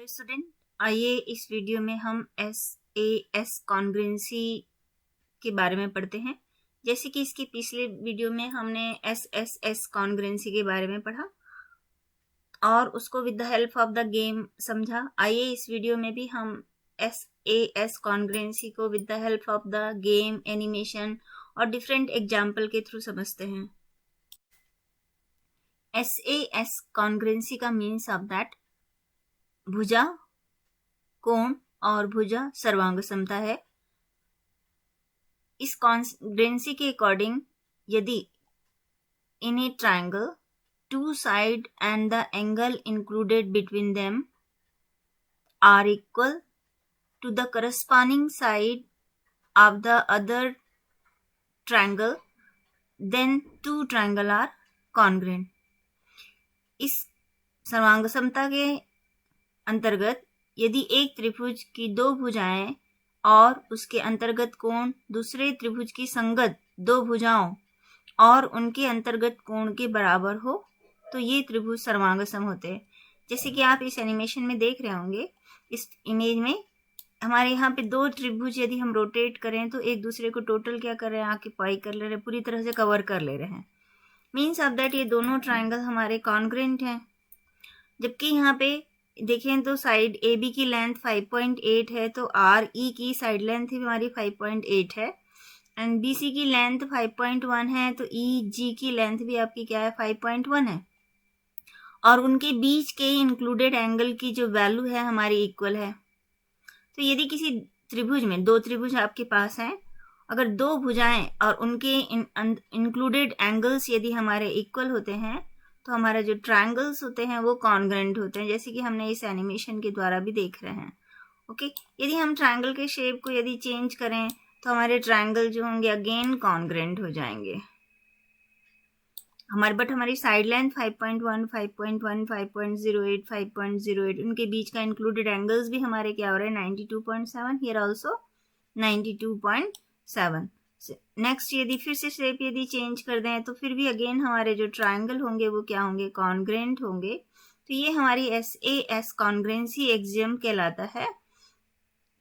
Hello student, आइए इस video में हम SAS कॉन्ग्रुएंसी के बारे में पढ़ते हैं। जैसे कि इसके पिछले वीडियो में हमने SSS कॉन्ग्रुएंसी के बारे में पढ़ा और उसको with the help of the game समझा। आइए इस वीडियो में भी हम SAS कॉन्ग्रुएंसी को with the help of the game, animation और डिफरेंट एग्जाम्पल के थ्रू समझते हैं। SAS कॉन्ग्रुएंसी का मीन्स ऑफ दैट भुजा, कोण और भुजा सर्वांग समता है। इस कॉन्ग्रुएंसी के अकॉर्डिंग यदि in a triangle two side and the angle included between them are equal to the corresponding side of the other triangle, then two triangle are congruent. इस सर्वांग समता के अंतर्गत यदि एक त्रिभुज की दो भुजाएं और उसके अंतर्गत कोण दूसरे त्रिभुज की संगत दो भुजाओं और उनके अंतर्गत कोण के बराबर हो तो ये त्रिभुज सर्वांगसम होते हैं। जैसे कि आप इस एनिमेशन में देख रहे होंगे, इस इमेज में हमारे यहाँ पे दो त्रिभुज यदि हम रोटेट करें तो एक दूसरे को टोटल क्या कर रहे हैं, ऑक्यूपाई कर ले रहे हैं, पूरी तरह से कवर कर ले रहे हैं। मीन्स ऑफ दैट ये दोनों ट्राइंगल हमारे कॉन्ग्रुएंट हैं। जबकि यहाँ पे देखें तो साइड AB की लेंथ 5.8 है तो RE की साइड लेंथ भी हमारी 5.8 है एंड BC की लेंथ 5.1 है तो EG की लेंथ भी आपकी क्या है, 5.1 है और उनके बीच के इंक्लूडेड एंगल की जो वैल्यू है हमारी इक्वल है। तो यदि किसी त्रिभुज में दो त्रिभुज आपके पास हैं, अगर दो भुजाएं और उनके इंक्लूडेड एंगल्स यदि हमारे इक्वल होते हैं तो हमारा जो ट्रायंगल्स होते हैं वो कॉन्ग्रुएंट होते हैं, जैसे कि हमने इस एनिमेशन के द्वारा भी देख रहे हैं। ओके, यदि हम ट्रायंगल के शेप को यदि चेंज करें तो हमारे ट्रायंगल जो होंगे अगेन कॉन्ग्रुएंट हो जाएंगे। हमारी साइड लेंथ 5.1, 5.1, 5.08, 5.08, उनके बीच का इंक्लूडेड एंगल्स भी हमारे क्या हो रहे हैं, 92.7, हियर आल्सो 92.7। नेक्स्ट यदि फिर से शेप यदि चेंज कर दें तो फिर भी अगेन हमारे जो ट्रायंगल होंगे वो क्या होंगे, कॉन्ग्रुएंट होंगे। तो ये हमारी SAS कॉन्ग्रुएंसी एक्सियम कहलाता है।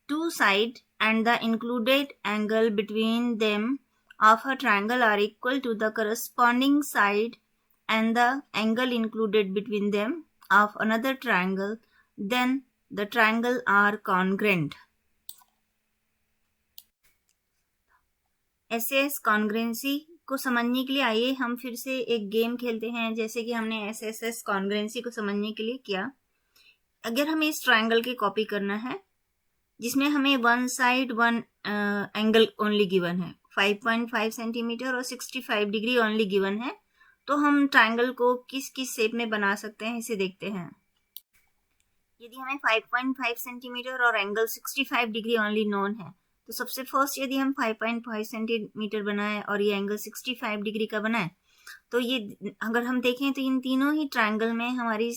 Two side and the included angle between them of a triangle are equal to the corresponding side and the angle included between them of another triangle, then the triangle are congruent. SAS congruency को समझने के लिए आइए हम फिर से एक game खेलते हैं, जैसे कि हमने SSS कॉन्ग्रुएंसी को समझने के लिए किया। अगर हमें इस ट्रायंगल की कॉपी करना है जिसमें हमें one side one angle only given है, 5.5 सेंटीमीटर और 65 डिग्री ओनली गिवन है, तो हम ट्रायंगल को किस किस शेप में बना सकते हैं इसे देखते हैं। यदि हमें 5.5 सेंटीमीटर और एंगल 65 डिग्री ओनली नोन है तो सबसे फर्स्ट यदि हम 5.5 सेंटीमीटर बनाए और ये एंगल 65 डिग्री का बनाए तो ये अगर हम देखें तो इन तीनों ही ट्रायंगल में हमारी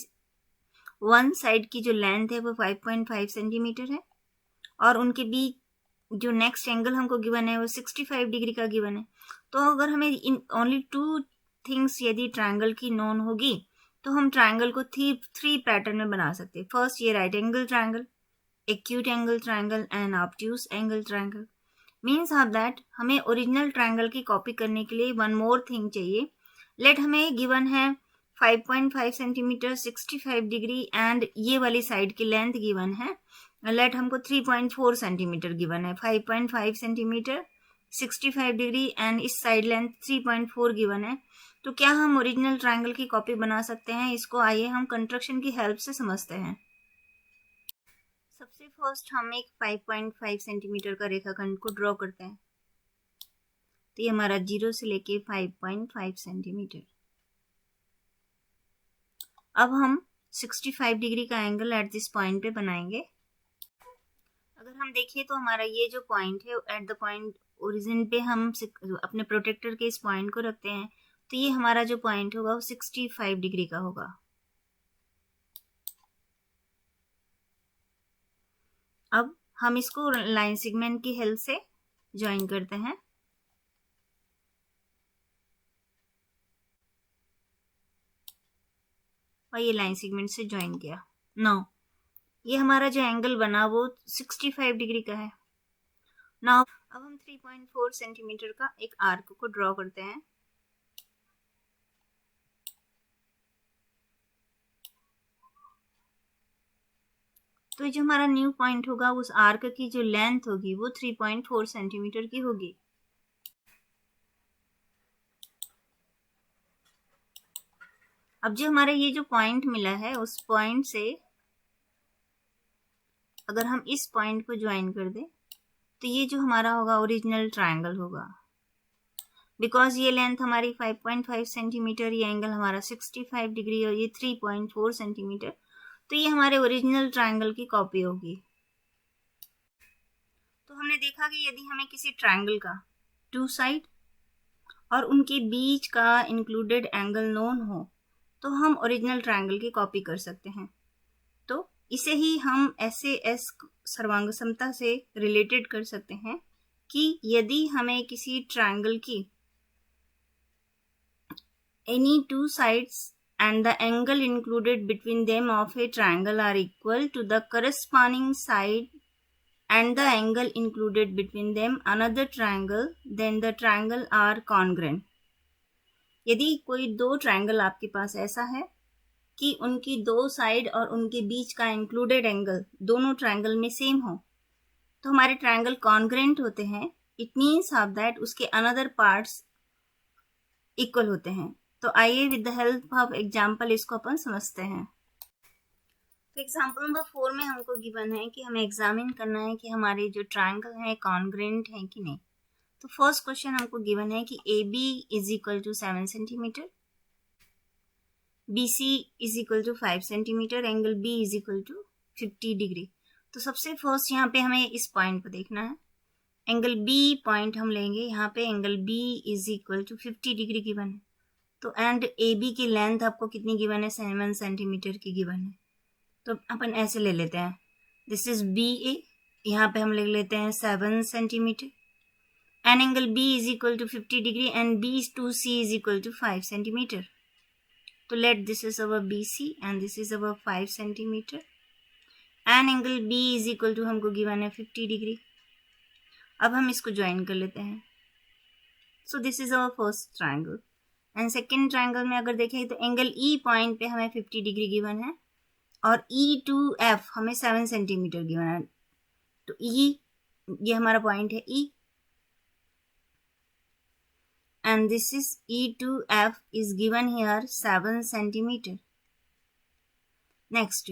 वन साइड की जो लेंथ है वो 5.5 सेंटीमीटर है और उनके बीच जो नेक्स्ट एंगल हमको गिवन है वो 65 डिग्री का गिवन है। तो अगर हमें इन ओनली टू थिंग्स यदि ट्रायंगल की नोन होगी तो हम ट्रायंगल को थ्री पैटर्न में बना सकते हैं। फर्स्ट ये right angle triangle, acute angle triangle and obtuse angle triangle. Means of that हमें ओरिजिनल ट्रायंगल की कॉपी करने के लिए वन मोर थिंग चाहिए। लेट हमें गिवन है 5.5 सेंटीमीटर 65 डिग्री एंड ये वाली साइड की लेंथ गिवन है, लेट हमको 3.4 सेंटीमीटर गिवन है, 5.5 सेंटीमीटर 65 डिग्री एंड इस साइड लेंथ 3.4 गिवन है। तो क्या हम ओरिजिनल ट्रायंगल की कॉपी बना सकते हैं? इसको आइए हम कंस्ट्रक्शन की हेल्प से समझते हैं। सबसे फर्स्ट हम एक 5.5 सेंटीमीटर का रेखाखंड को ड्रॉ करते हैं। तो ये हमारा 0 से लेके 5.5 सेंटीमीटर। अब हम 65 डिग्री का एंगल एट दिस पॉइंट पे बनाएंगे। अगर हम देखें तो हमारा ये जो पॉइंट है एट द पॉइंट ओरिजिन पे हम अपने प्रोटेक्टर के इस पॉइंट को रखते हैं तो ये हमारा जो पॉइंट होगा वो 65 डिग्री का होगा। अब हम इसको लाइन सेगमेंट की हेल्प से ज्वाइन करते हैं। और ये लाइन सेगमेंट से ज्वाइन किया। नाउ ये हमारा जो एंगल बना वो 65 डिग्री का है। नाउ अब हम 3.4 सेंटीमीटर का एक आर्क को ड्रॉ करते हैं। तो जो हमारा न्यू पॉइंट होगा उस आर्क की जो लेंथ होगी वो 3.4 सेंटीमीटर की होगी। अब जो हमारा ये जो पॉइंट मिला है उस पॉइंट से अगर हम इस पॉइंट को ज्वाइन कर दें तो ये जो हमारा होगा ओरिजिनल ट्रायंगल होगा। बिकॉज ये लेंथ हमारी 5.5 सेंटीमीटर, ये एंगल हमारा 65 डिग्री और ये 3.4 सेंटीमीटर, तो ये हमारे ओरिजिनल ट्रायंगल की कॉपी होगी। तो हमने देखा कि यदि हमें किसी ट्रायंगल का टू साइड और उनके बीच का इंक्लूडेड एंगल नोन हो तो हम ओरिजिनल ट्रायंगल की कॉपी कर सकते हैं। तो इसे ही हम SAS सर्वांग समता से रिलेटेड कर सकते हैं कि यदि हमें किसी ट्रायंगल की any two sides and the angle included between them of a triangle are equal to the corresponding side and the angle included between them another triangle, then the triangle are congruent. यदि कोई दो triangle आपके पास ऐसा है कि उनकी दो side और उनके बीच का इंक्लूडेड एंगल दोनों ट्रायंगल में सेम हो तो हमारे ट्रायंगल कॉन्ग्रेंट होते हैं। इट मीन्स ऑफ दैट उसके अनदर पार्ट्स इक्वल होते हैं। तो आइए with the help of example इसको अपन समझते हैं। तो एग्जाम्पल नंबर 4 में हमको गिवन है कि हमें एग्जामिन करना है कि हमारे जो ट्रायंगल है कॉन्ग्रेंट है कि नहीं। तो फर्स्ट क्वेश्चन हमको गिवन है कि AB is equal to 7 centimetre, BC is equal to 5 centimetre, angle B is equal to 50 degree. तो सबसे फर्स्ट यहाँ पे हमें इस पॉइंट को देखना है। एंगल B पॉइंट हम लेंगे, यहाँ पे angle B is equal to 50 degree given है। तो एंड AB की लेंथ आपको कितनी गिवन है, 7 सेंटीमीटर की गिवन है। तो अपन ऐसे ले लेते हैं, दिस इज BA, यहाँ पे हम ले लेते हैं 7 centimetre and angle B is equal to 50 degree and B to C is equal to 5 centimetre. तो let this is our BC and this is our 5 centimetre and angle B is equal to हमको given है 50 degree. अब हम इसको join कर लेते हैं। So this is our first triangle and second triangle में अगर देखें तो एंगल E पॉइंट पे हमें 50 डिग्री गिवन है और E टू F हमें 7 सेंटीमीटर गिवन है। तो E ये हमारा पॉइंट है E and this is E to F is given here 7 centimetre. Next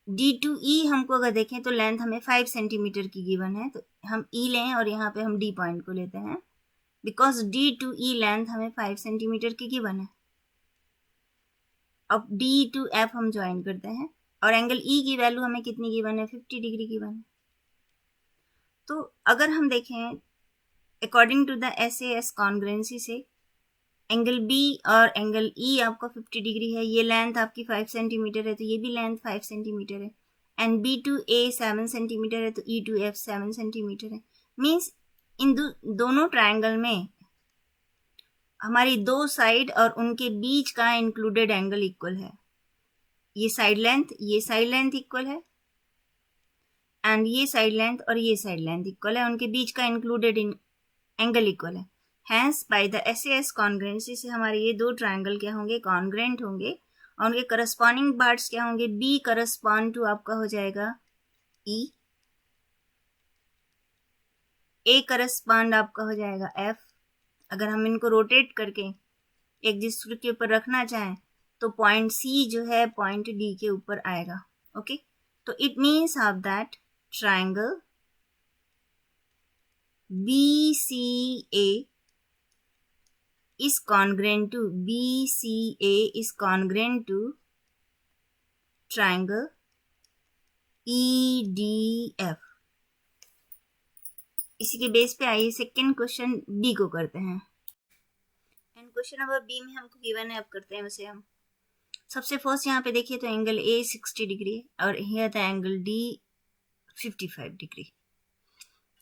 D to E हमको अगर देखें तो लेंथ हमें 5 सेंटीमीटर की गिवन है। तो हम E लें और यहाँ पे हम D पॉइंट को लेते हैं because D to E length हमें 5 सेंटीमीटर की गिवन है। अब D टू F हम ज्वाइन करते हैं और एंगल E की वैल्यू हमें कितनी गिवन है, 50 डिग्री गिवन है। तो अगर हम देखें according to the SAS congruency से एंगल B और एंगल E आपका 50 डिग्री है, ये लेंथ आपकी 5 सेंटीमीटर है तो ये भी लेंथ 5 सेंटीमीटर है and B to A 7 centimetre है तो E टू F 7 सेंटीमीटर है। मीन्स इन दोनों ट्रायंगल में हमारी दो साइड और उनके बीच का इंक्लूडेड एंगल इक्वल है। ये साइड लेंथ इक्वल है एंड ये साइड लेंथ और ये साइड लेंथ इक्वल है, उनके बीच का इंक्लूडेड एंगल इक्वल है। Hence by the SAS congruency से हमारे ये दो ट्रायंगल क्या होंगे, कॉन्ग्रुएंट होंगे और उनके करस्पॉन्डिंग पार्ट्स क्या होंगे, B करस्पॉन्ड टू आपका हो जाएगा E, A करस्पॉन्ड आपका हो जाएगा F। अगर हम इनको रोटेट करके एक दूसरे के ऊपर रखना चाहें तो पॉइंट C जो है पॉइंट D के ऊपर आएगा। ओके, तो it means of that triangle BCA is congruent to triangle EDF। इसी के बेस पे आइए सेकेंड क्वेश्चन बी को करते हैं एंड क्वेश्चन नंबर बी में हमको गिवन है। अब करते हैं उसे हम। सबसे फर्स्ट यहाँ पे देखिए तो एंगल A 60 डिग्री और here the angle D 55 degree.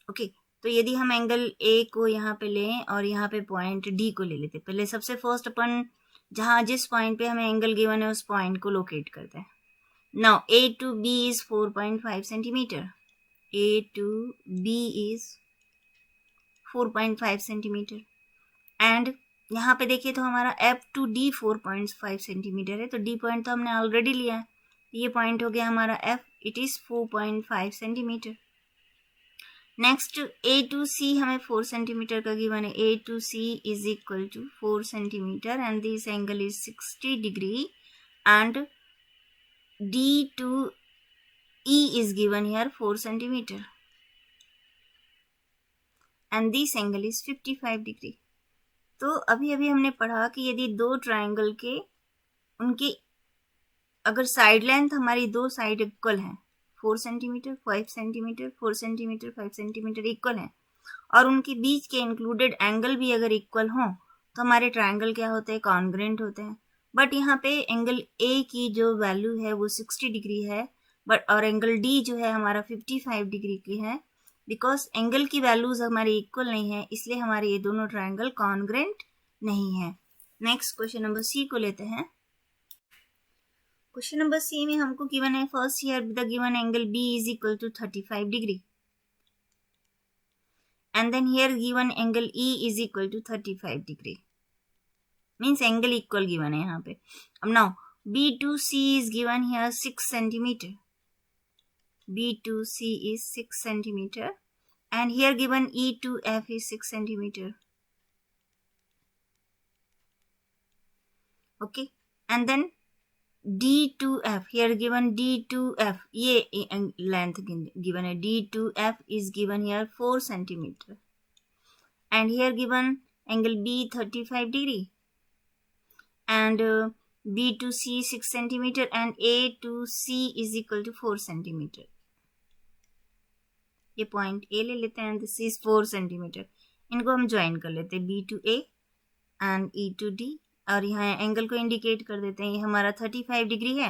Okay, तो यदि हम एंगल A को यहाँ पे लें और यहाँ पे पॉइंट D को ले लेते, पहले सबसे फर्स्ट अपन जहाँ जिस पॉइंट पे हमें एंगल गिवन है उस पॉइंट को लोकेट करते हैं। Now A to B is 4.5 centimeter. A to B is 4.5 centimeter. And यहाँ पे देखिए तो हमारा F to D 4.5 सेंटीमीटर है, तो D पॉइंट तो हमने ऑलरेडी लिया है, ये पॉइंट हो गया हमारा F, it is 4.5 centimetre. Next A to C हमें 4 सेंटीमीटर का गिवन है. A to C is equal to 4 centimetre and this angle is 60 degree and D to E is given here 4 centimeter and this angle is 55 degree. तो अभी हमने पढ़ा कि यदि दो ट्रायंगल के उनके अगर साइड लेंथ हमारी दो साइड इक्वल है, 4 centimetre 5 centimetre 4 centimetre 5 centimetre equal है, और उनके बीच के इंक्लूडेड एंगल भी अगर इक्वल हो तो हमारे ट्रायंगल क्या होते हैं, कॉन्ग्रेंट होते हैं. बट यहाँ पे एंगल ए की जो वैल्यू है वो 60 डिग्री है, बट और एंगल डी जो है हमारा 55 डिग्री की है. बिकॉज एंगल की वैल्यूज हमारी इक्वल नहीं है, इसलिए हमारे ये दोनों ट्रायंगल कॉन्ग्रेंट नहीं है. नेक्स्ट क्वेश्चन नंबर सी को लेते हैं. क्वेश्चन नंबर सी में हमको गिवन है, first here the given angle B is equal to 35 degree and then here given angle E is equal to 35 degree. Means angle equal given है यहाँ पे. अब now B to C is given here 6 centimeter. B to C is 6 centimeter and here given E to F is 6 centimeter. Okay, and then D to F here given D to F, ये length given है. D to F is given here 4 centimeter and here given angle B 35 degree and B to C 6 centimeter and A to C is equal to 4 centimeter. ये point A ले लेते हैं, this is 4 centimetre. इनको हम join कर लेते हैं, B to A and E to D, और यहाँ एंगल को इंडिकेट कर देते हैं. ये हमारा 35 डिग्री है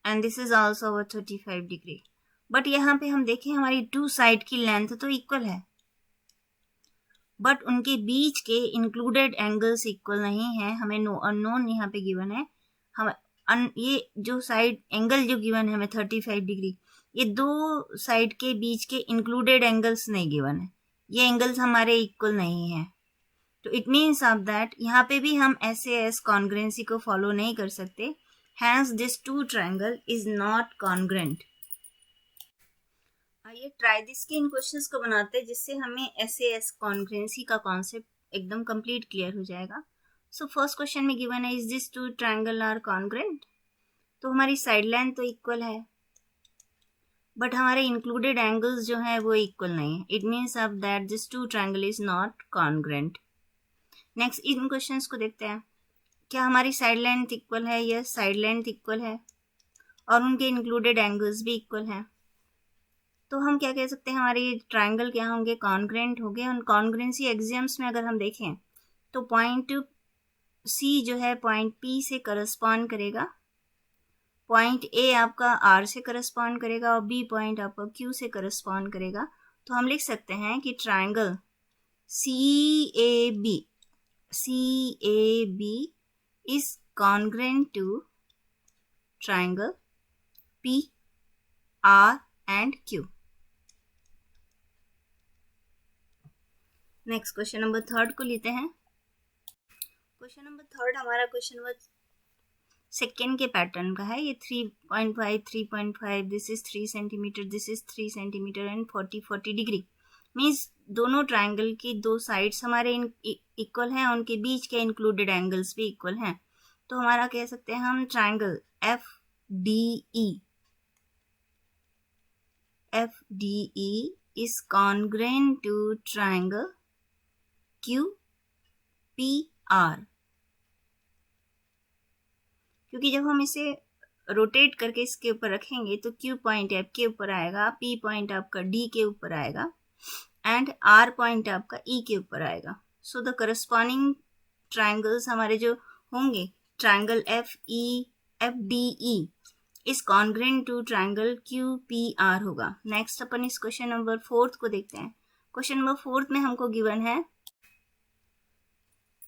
and this is also our 35 degree. But यहाँ पे हम देखें हमारी टू साइड की लेंथ तो इक्वल है, बट उनके बीच के इंक्लूडेड एंगल्स इक्वल नहीं है. हमें अननोन यहाँ पे गिवन है. हम ये जो साइड एंगल जो गिवन है हमें 35 डिग्री, ये दो साइड के बीच के इंक्लूडेड एंगल्स नहीं गिवन है, ये एंगल्स हमारे इक्वल नहीं है. तो इट मीन्स ऑफ दैट यहाँ पे भी हम SAS कॉन्ग्रेंसी को फॉलो नहीं कर सकते. Hence this two triangle is not congruent. आइए ट्राई दिस के इन क्वेश्चंस को बनाते हैं जिससे हमें SAS कॉन्ग्रेंसी का कॉन्सेप्ट एकदम कंप्लीट क्लियर हो जाएगा. सो फर्स्ट क्वेश्चन में गिवन है, is this two triangle are congruent. तो हमारी साइड लाइन तो इक्वल है, बट हमारे इंक्लूडेड एंगल्स जो है वो इक्वल नहीं है. It means of that this two triangle is not congruent. Next इन क्वेश्चंस को देखते हैं. क्या हमारी साइड लेंथ इक्वल है? यस, साइड लेंथ इक्वल है और उनके इंक्लूडेड एंगल्स भी इक्वल हैं. तो हम क्या कह सकते हैं, हमारे ट्रायंगल क्या होंगे, कॉन्ग्रेंट होंगे. और कॉन्ग्रेंसी एग्जाम्स में अगर हम देखें तो पॉइंट सी जो है पॉइंट पी से करस्पॉन्ड करेगा, पॉइंट ए आपका आर से करस्पॉन्ड करेगा और बी पॉइंट आपका क्यू से करस्पॉन्ड करेगा. तो हम लिख सकते हैं कि triangle CAB is congruent to triangle PR and Q. Next question number third को लेते हैं. क्वेश्चन नंबर थर्ड हमारा क्वेश्चन नंबर सेकेंड के पैटर्न का है. ये 3.5 3.5, this is 3 centimetre, this is 3 centimetre and 40 degree. Means दोनों ट्रायंगल की दो साइड्स हमारे इक्वल हैं, उनके बीच के इंक्लूडेड एंगल्स भी इक्वल हैं. तो हमारा कह सकते हैं हम triangle FDE is congruent to triangle QPR. क्योंकि जब हम इसे रोटेट करके इसके ऊपर रखेंगे तो Q पॉइंट F के ऊपर आएगा, P पॉइंट आपका D के ऊपर आएगा एंड R पॉइंट आपका E के ऊपर आएगा. सो द करस्पॉन्डिंग ट्रायंगल्स हमारे जो होंगे, ट्रायंगल FDE इस कॉन्ग्रेंट टू ट्रायंगल QPR होगा. नेक्स्ट अपन इस क्वेश्चन नंबर फोर्थ को देखते हैं. क्वेश्चन नंबर फोर्थ में हमको गिवन है,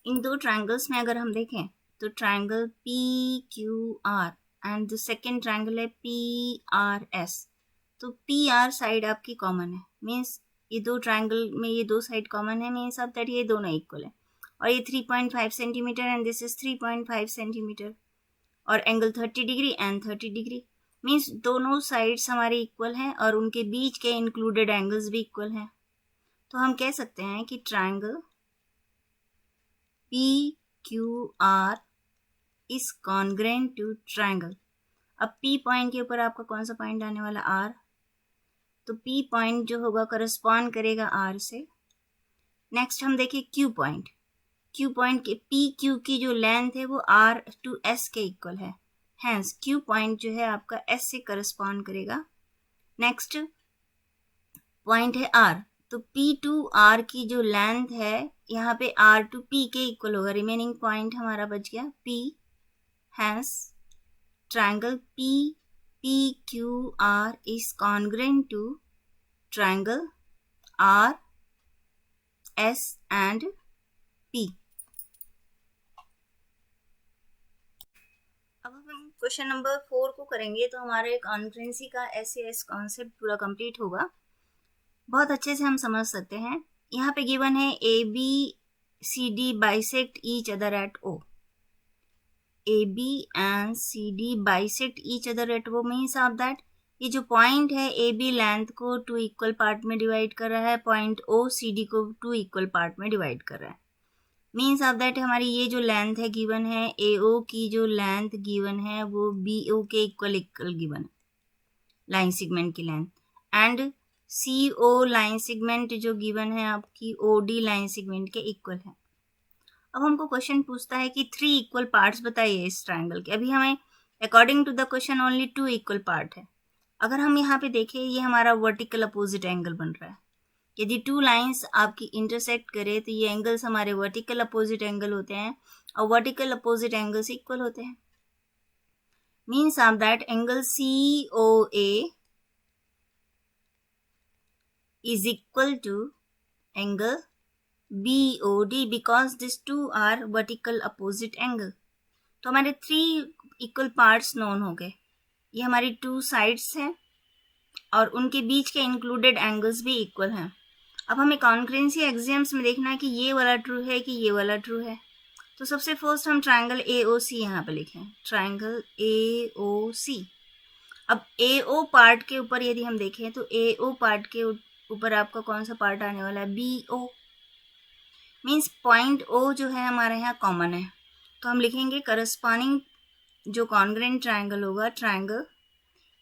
इन दो ट्रायंगल्स में अगर हम देखें तो triangle PQR and the second triangle है PRS। तो PR साइड आपकी कॉमन है, मीन्स ये दो ट्राइंगल में ये दो साइड कॉमन है, मीन्स ऑफ दैट ये दोनों इक्वल है। और ये 3.5 centimetre and this is 3.5 centimetre, और angle 30 degree and 30 degree, means दोनों साइड्स हमारे इक्वल हैं और उनके बीच के इंक्लूडेड एंगल्स भी इक्वल हैं। तो हम कह सकते हैं कि triangle PQR is congruent to triangle. अब P पॉइंट के ऊपर आपका कौन सा पॉइंट आने वाला, R, तो P पॉइंट जो होगा करस्पॉन्ड करेगा R से। नेक्स्ट हम देखिए Q पॉइंट, Q पॉइंट के PQ की जो लेंथ है वो R to S के इक्वल है, हैंस Q पॉइंट जो है आपका S से करस्पॉन्ड करेगा। नेक्स्ट पॉइंट है R, तो P to R की जो लेंथ है यहाँ पे R to P के इक्वल होगा, रिमेनिंग पॉइंट हमारा बच गया P, hence triangle PQR is congruent to triangle RS and P। अब हम क्वेश्चन नंबर 4 को करेंगे तो हमारे कॉन्फ्रेंसी का SAS कॉन्सेप्ट पूरा कंप्लीट होगा, बहुत अच्छे से हम समझ सकते हैं। यहाँ पे गिवन है ABCD bisect each other at O। AB and CD bisect each other at O means of that ये जो पॉइंट है AB लेंथ को 2 इक्वल पार्ट में डिवाइड कर रहा है, पॉइंट O CD को 2 इक्वल पार्ट में डिवाइड कर रहा है, मीन्स ऑफ दैट हमारी ये जो लेंथ है गिवन है, AO की जो लेंथ गिवन है वो BO के इक्वल गिवन है, लाइन सेगमेंट की length, and CO line segment जो गिवन है आपकी OD लाइन सेगमेंट के इक्वल है। अब हमको क्वेश्चन पूछता है कि 3 इक्वल पार्ट्स बताइए इस ट्राइंगल के। अभी हमें according to the question only 2 equal part है। अगर हम यहाँ पे देखें ये हमारा वर्टिकल अपोजिट एंगल बन रहा है, यदि 2 लाइंस आपकी इंटरसेक्ट करे तो ये एंगल्स हमारे वर्टिकल अपोजिट एंगल होते हैं और वर्टिकल अपोजिट एंगल्स इक्वल होते हैं, means of that angle COA is equal to angle BOD because these two are vertical opposite angle। तो हमारे 3 इक्वल पार्ट्स नोन हो गए, ये हमारी 2 साइड्स हैं और उनके बीच के इंक्लूडेड एंगल्स भी इक्वल हैं। अब हमें कॉन्करेंसी एक्सियम्स में देखना है कि ये वाला ट्रू है कि ये वाला ट्रू है। तो सबसे फर्स्ट हम ट्राइंगल AOC यहाँ पे लिखें, ट्राइंगल AOC। अब AO पार्ट के ऊपर यदि हम देखें तो AO पार्ट के ऊपर आपका कौन सा पार्ट आने वाला है, BO, मीन्स पॉइंट O जो है हमारे यहाँ कॉमन है। तो हम लिखेंगे करस्पॉन्डिंग जो कॉन्ग्रेंट ट्राइंगल होगा, ट्राइंगल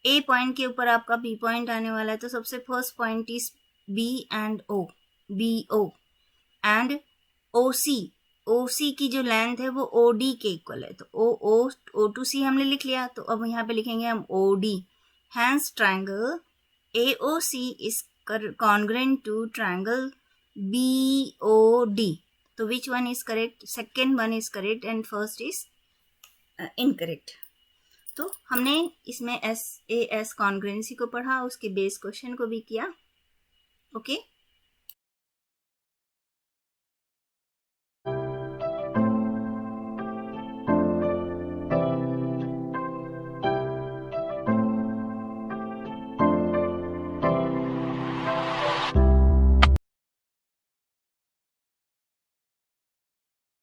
A पॉइंट के ऊपर आपका B पॉइंट आने वाला है, तो सबसे first point is B and O, BO and OC की जो लेंथ है वो OD के इक्वल है, तो O to C हमने लिख लिया। तो अब यहाँ पे लिखेंगे हम OD, hence triangle AOC is congruent to triangle BOD। तो which one is correct, second one is correct and first is incorrect. तो हमने इसमें SAS कॉन्ग्रेंसी को पढ़ा, उसके बेस क्वेश्चन को भी किया। ओके।